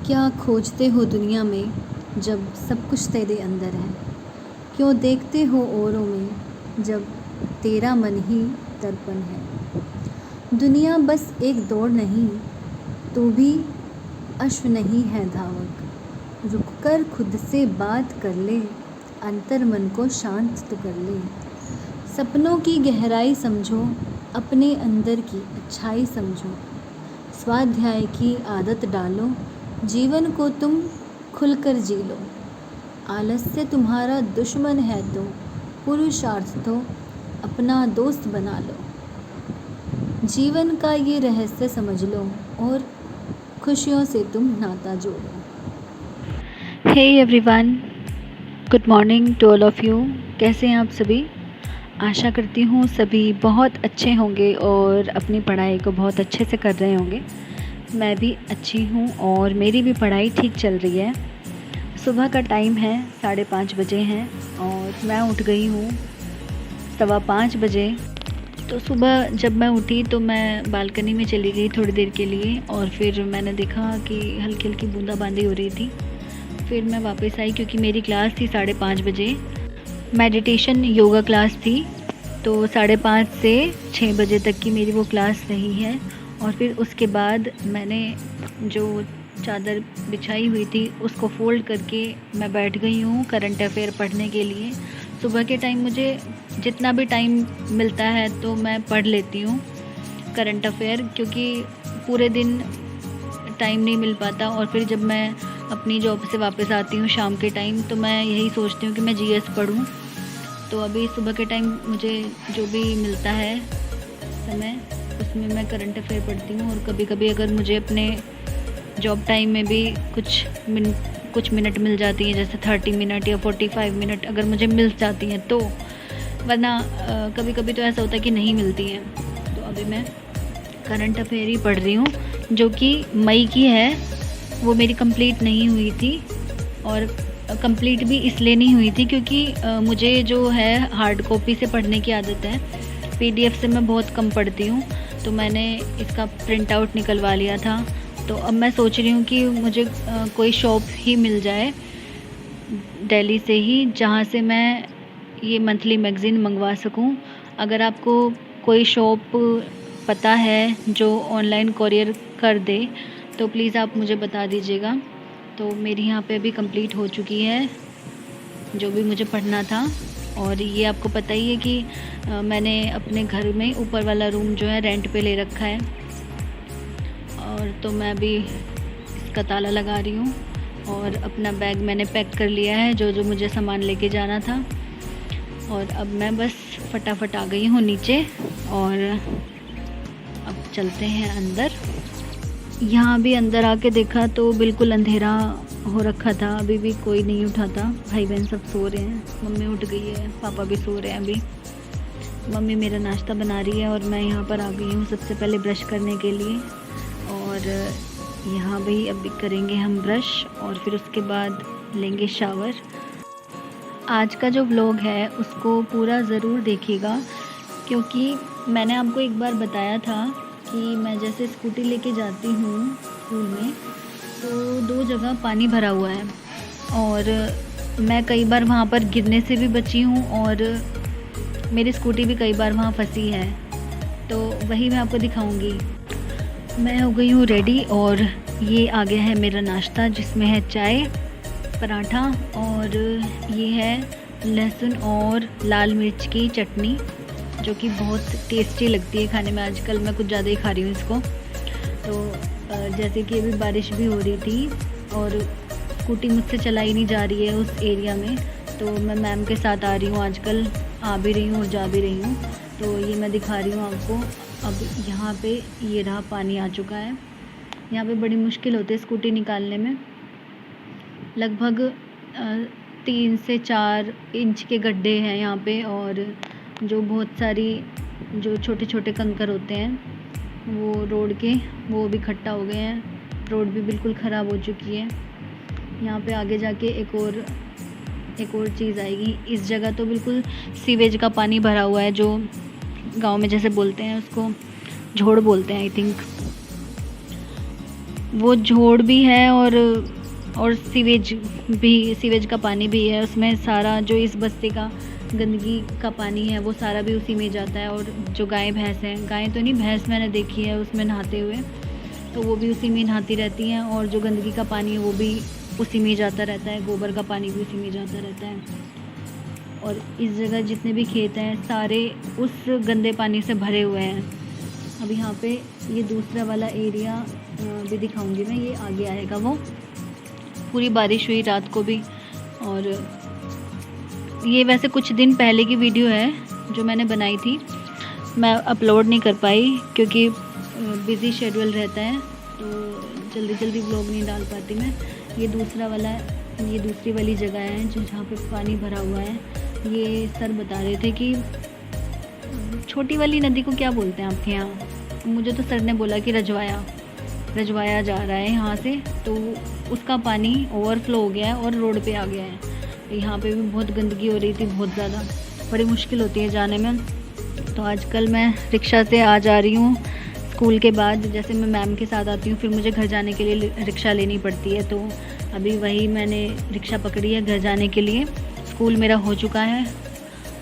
क्या खोजते हो दुनिया में जब सब कुछ तेरे अंदर है? क्यों देखते हो औरों में जब तेरा मन ही दर्पण है? दुनिया बस एक दौड़ नहीं, तू भी अश्व नहीं है धावक। रुककर खुद से बात कर ले, अंतर मन को शांत तो कर ले। सपनों की गहराई समझो, अपने अंदर की अच्छाई समझो। स्वाध्याय की आदत डालो, जीवन को तुम खुलकर जी लो। आलस्य तुम्हारा दुश्मन है तो पुरुषार्थ तो अपना दोस्त बना लो। जीवन का ये रहस्य समझ लो और खुशियों से तुम नाता जोड़ो। Hey everyone, good morning to all of you. कैसे हैं आप सभी? आशा करती हूँ सभी बहुत अच्छे होंगे और अपनी पढ़ाई को बहुत अच्छे से कर रहे होंगे। मैं भी अच्छी हूँ और मेरी भी पढ़ाई ठीक चल रही है। सुबह का टाइम है, 5:30 बजे हैं और मैं उठ गई हूँ 5:15 बजे। तो सुबह जब मैं उठी तो मैं बालकनी में चली गई थोड़ी देर के लिए और फिर मैंने देखा कि हल्की हल्की बूंदाबांदी हो रही थी। फिर मैं वापस आई क्योंकि मेरी क्लास थी 5:30 बजे, मेडिटेशन योगा क्लास थी। तो 5:30 से 6 बजे तक की मेरी वो क्लास रही है। और फिर उसके बाद मैंने जो चादर बिछाई हुई थी उसको फ़ोल्ड करके मैं बैठ गई हूँ करंट अफेयर पढ़ने के लिए। सुबह के टाइम मुझे जितना भी टाइम मिलता है तो मैं पढ़ लेती हूँ करंट अफेयर, क्योंकि पूरे दिन टाइम नहीं मिल पाता। और फिर जब मैं अपनी जॉब से वापस आती हूँ शाम के टाइम तो मैं यही सोचती हूँ कि मैं जीएस पढूं। तो अभी सुबह के टाइम मुझे जो भी मिलता है समय उसमें मैं करंट अफेयर पढ़ती हूँ। और कभी कभी अगर मुझे अपने जॉब टाइम में भी कुछ मिनट मिल जाती हैं, जैसे 30 मिनट या 45 मिनट अगर मुझे मिल जाती हैं तो, वरना कभी कभी तो ऐसा होता है कि नहीं मिलती हैं। तो अभी मैं करंट अफेयर ही पढ़ रही हूँ जो कि मई की है। वो मेरी कंप्लीट नहीं हुई थी और कंप्लीट भी इसलिए नहीं हुई थी क्योंकि मुझे जो है हार्ड कॉपी से पढ़ने की आदत है, पीडीएफ से मैं बहुत कम पढ़ती हूँ। तो मैंने इसका प्रिंट आउट निकलवा लिया था। तो अब मैं सोच रही हूँ कि मुझे कोई शॉप ही मिल जाए दिल्ली से ही, जहाँ से मैं ये मंथली मैगज़ीन मंगवा सकूँ। अगर आपको कोई शॉप पता है जो ऑनलाइन कोरियर कर दे तो प्लीज़ आप मुझे बता दीजिएगा। तो मेरी यहाँ पे अभी कंप्लीट हो चुकी है जो भी मुझे पढ़ना था। और ये आपको पता ही है कि मैंने अपने घर में ऊपर वाला रूम जो है रेंट पे ले रखा है। और तो मैं अभी इसका ताला लगा रही हूँ और अपना बैग मैंने पैक कर लिया है, जो जो मुझे सामान लेके जाना था। और अब मैं बस फटाफट आ गई हूँ नीचे और अब चलते हैं अंदर। यहाँ भी अंदर आके देखा तो बिल्कुल अंधेरा हो रखा था, अभी भी कोई नहीं उठा था। भाई बहन सब सो रहे हैं, मम्मी उठ गई है, पापा भी सो रहे हैं अभी। मम्मी मेरा नाश्ता बना रही है और मैं यहाँ पर आ गई हूँ सबसे पहले ब्रश करने के लिए। और यहाँ भी अभी करेंगे हम ब्रश और फिर उसके बाद लेंगे शावर। आज का जो व्लॉग है उसको पूरा ज़रूर देखिएगा, क्योंकि मैंने आपको एक बार बताया था कि मैं जैसे स्कूटी लेके जाती हूँ स्कूल में तो 2 जगह पानी भरा हुआ है और मैं कई बार वहाँ पर गिरने से भी बची हूँ और मेरी स्कूटी भी कई बार वहाँ फंसी है। तो वही मैं आपको दिखाऊंगी। मैं हो गई हूँ रेडी और ये आ गया है मेरा नाश्ता, जिसमें है चाय, पराठा और ये है लहसुन और लाल मिर्च की चटनी, जो कि बहुत टेस्टी लगती है खाने में। आजकल मैं कुछ ज़्यादा ही खा रही हूँ इसको। तो जैसे कि अभी बारिश भी हो रही थी और स्कूटी मुझसे चलाई नहीं जा रही है उस एरिया में, तो मैं मैम के साथ आ रही हूँ आजकल, आ भी रही हूँ और जा भी रही हूँ। तो ये मैं दिखा रही हूँ आपको। अब यहाँ पे ये रहा, पानी आ चुका है। यहाँ पे बड़ी मुश्किल होती है स्कूटी निकालने में। लगभग 3 से 4 इंच के गड्ढे हैं यहाँ पे और जो बहुत सारी जो छोटे छोटे कंकर होते हैं वो रोड के, वो भी इकट्ठा हो गए हैं। रोड भी बिल्कुल ख़राब हो चुकी है। यहाँ पे आगे जाके एक और चीज़ आएगी। इस जगह तो बिल्कुल सीवेज का पानी भरा हुआ है, जो गांव में जैसे बोलते हैं उसको झोड़ बोलते हैं आई थिंक। वो झोड़ भी है और सीवेज का पानी भी है उसमें। सारा जो इस बस्ती का गंदगी का पानी है वो सारा भी उसी में जाता है। और जो गाय भैंस हैं, गाय तो नहीं भैंस मैंने देखी है उसमें नहाते हुए, तो वो भी उसी में नहाती रहती हैं। और जो गंदगी का पानी है वो भी उसी में जाता रहता है, गोबर का पानी भी उसी में जाता रहता है। और इस जगह जितने भी खेत हैं सारे उस गंदे पानी से भरे हुए हैं। अब यहाँ पे ये दूसरा वाला एरिया भी दिखाऊंगी मैं, ये आगे आएगा वो। पूरी बारिश हुई रात को भी। और ये वैसे कुछ दिन पहले की वीडियो है जो मैंने बनाई थी, मैं अपलोड नहीं कर पाई क्योंकि बिज़ी शेड्यूल रहता है, तो जल्दी व्लॉग नहीं डाल पाती मैं। ये दूसरी वाली जगह है जो जहाँ पे पानी भरा हुआ है। ये सर बता रहे थे कि छोटी वाली नदी को क्या बोलते हैं आपके यहाँ? मुझे तो सर ने बोला कि रजवाया जा रहा है यहाँ से, तो उसका पानी ओवरफ्लो हो गया है और रोड पे आ गया है। यहाँ पे भी बहुत गंदगी हो रही थी, बहुत ज़्यादा, बड़ी मुश्किल होती है जाने में। तो आजकल मैं रिक्शा से आ जा रही हूँ स्कूल के बाद। जैसे मैं मैम के साथ आती हूँ फिर मुझे घर जाने के लिए रिक्शा लेनी पड़ती है, तो अभी वही मैंने रिक्शा पकड़ी है घर जाने के लिए। स्कूल मेरा हो चुका है,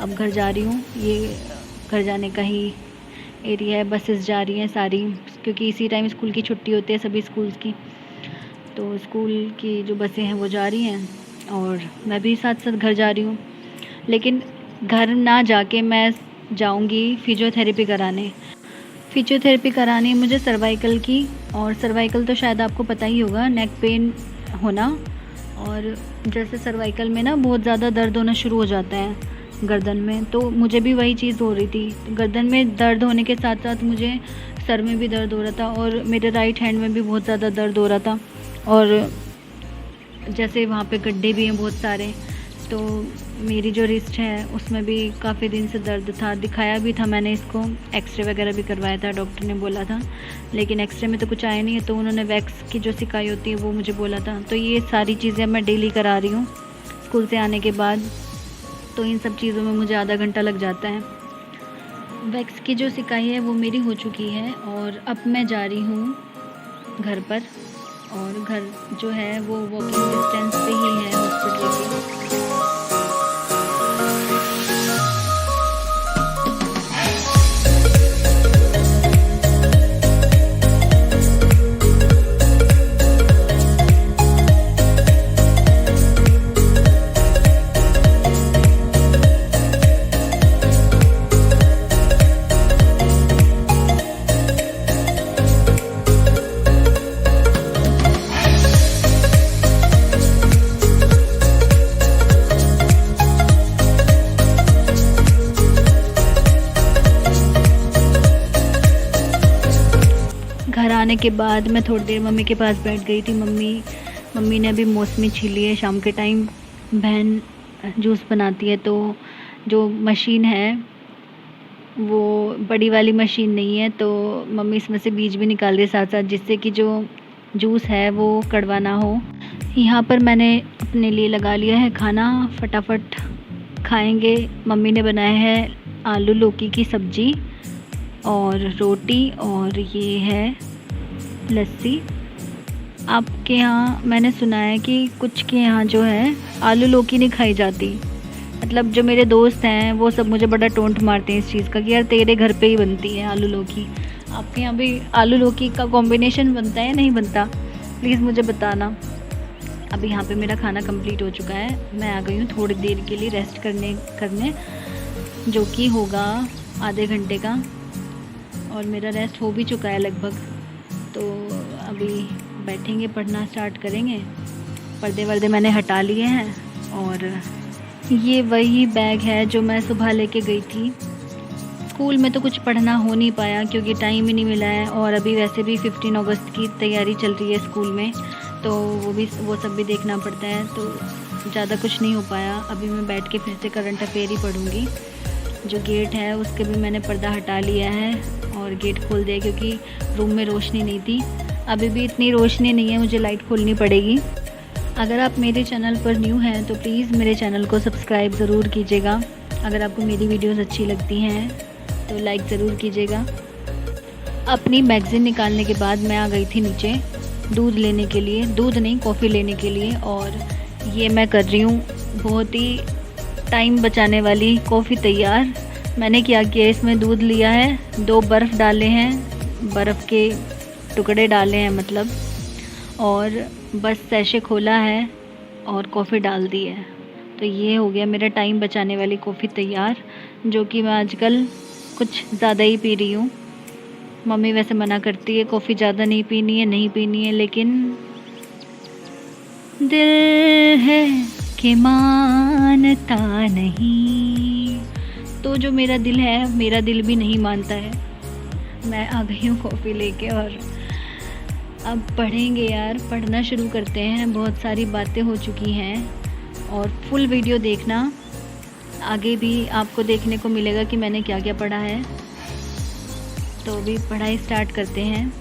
अब घर जा रही हूँ। ये घर जाने का ही एरिया है, बसेस जा रही हैं सारी, क्योंकि इसी टाइम स्कूल की छुट्टी होती है सभी स्कूल्स की। तो स्कूल की जो बसें हैं वो जा रही हैं और मैं भी साथ साथ घर जा रही हूँ। लेकिन घर ना जाके मैं जाऊँगी फिजियोथेरेपी कराने मुझे सर्वाइकल की। और सर्वाइकल तो शायद आपको पता ही होगा, नेक पेन होना। और जैसे सर्वाइकल में ना बहुत ज़्यादा दर्द होना शुरू हो जाता है गर्दन में, तो मुझे भी वही चीज़ हो रही थी। गर्दन में दर्द होने के साथ साथ मुझे सर में भी दर्द हो रहा था और मेरे राइट हैंड में भी बहुत ज़्यादा दर्द हो रहा था। और जैसे वहाँ पे गड्ढे भी हैं बहुत सारे, तो मेरी जो रिस्ट है उसमें भी काफ़ी दिन से दर्द था। दिखाया भी था मैंने इसको, एक्सरे वगैरह भी करवाया था, डॉक्टर ने बोला था, लेकिन एक्सरे में तो कुछ आया नहीं है। तो उन्होंने वैक्स की जो सिकाई होती है वो मुझे बोला था। तो ये सारी चीज़ें मैं डेली करा रही हूँ स्कूल से आने के बाद। तो इन सब चीज़ों में मुझे आधा घंटा लग जाता है। वैक्स की जो सिकाई है वो मेरी हो चुकी है और अब मैं जा रही हूँ घर पर। और घर जो है वो वॉकिंग डिस्टेंस पे ही है हॉस्पिटल के। घर आने के बाद मैं थोड़ी देर मम्मी के पास बैठ गई थी। मम्मी ने अभी मौसमी छीली है। शाम के टाइम बहन जूस बनाती है, तो जो मशीन है वो बड़ी वाली मशीन नहीं है, तो मम्मी इसमें से बीज भी निकाल रही है साथ साथ, जिससे कि जो जूस है वो कड़वा ना हो। यहाँ पर मैंने अपने लिए लगा लिया है खाना, फटाफट खाएंगे। मम्मी ने बनाया है आलू लौकी की सब्ज़ी और रोटी, और ये है लस्सी। आपके यहाँ मैंने सुना है कि कुछ के यहाँ जो है आलू लौकी नहीं खाई जाती। मतलब जो मेरे दोस्त हैं वो सब मुझे बड़ा टोंट मारते हैं इस चीज़ का कि यार तेरे घर पे ही बनती है आलू लौकी। आपके यहाँ भी आलू लौकी का कॉम्बिनेशन बनता है नहीं बनता? प्लीज़ मुझे बताना। अभी यहाँ पे मेरा खाना कंप्लीट हो चुका है। मैं आ गई हूँ थोड़ी देर के लिए रेस्ट करने जो कि होगा आधे घंटे का, और मेरा रेस्ट हो भी चुका है लगभग। तो अभी बैठेंगे, पढ़ना स्टार्ट करेंगे। पर्दे वर्दे मैंने हटा लिए हैं। और ये वही बैग है जो मैं सुबह लेके गई थी। स्कूल में तो कुछ पढ़ना हो नहीं पाया क्योंकि टाइम ही नहीं मिला है, और अभी वैसे भी 15 अगस्त की तैयारी चल रही है स्कूल में, तो वो सब भी देखना पड़ता है, तो ज़्यादा कुछ नहीं हो पाया। अभी मैं बैठ के फिर से करंट अफेयर ही पढ़ूँगी। जो गेट है उसके भी मैंने पर्दा हटा लिया है और गेट खोल दिया क्योंकि रूम में रोशनी नहीं थी। अभी भी इतनी रोशनी नहीं है, मुझे लाइट खोलनी पड़ेगी। अगर आप मेरे चैनल पर न्यू हैं तो प्लीज़ मेरे चैनल को सब्सक्राइब ज़रूर कीजिएगा। अगर आपको मेरी वीडियोस अच्छी लगती हैं तो लाइक ज़रूर कीजिएगा। अपनी मैगज़ीन निकालने के बाद मैं आ गई थी नीचे दूध लेने के लिए, दूध नहीं कॉफ़ी लेने के लिए। और ये मैं कर रही हूँ बहुत ही टाइम बचाने वाली कॉफ़ी तैयार। मैंने क्या किया, इसमें दूध लिया है, 2 बर्फ़ डाले हैं, बर्फ़ के टुकड़े डाले हैं मतलब, और बस सैशे खोला है और कॉफ़ी डाल दी है। तो ये हो गया मेरा टाइम बचाने वाली कॉफ़ी तैयार, जो कि मैं आजकल कुछ ज़्यादा ही पी रही हूँ। मम्मी वैसे मना करती है कॉफ़ी ज़्यादा नहीं पीनी है, लेकिन दिल है कि मानता नहीं, तो जो मेरा दिल भी नहीं मानता है। मैं आ गई हूँ कॉफ़ी लेके और अब पढ़ेंगे यार, पढ़ना शुरू करते हैं। बहुत सारी बातें हो चुकी हैं और फुल वीडियो देखना, आगे भी आपको देखने को मिलेगा कि मैंने क्या क्या पढ़ा है। तो अभी पढ़ाई स्टार्ट करते हैं।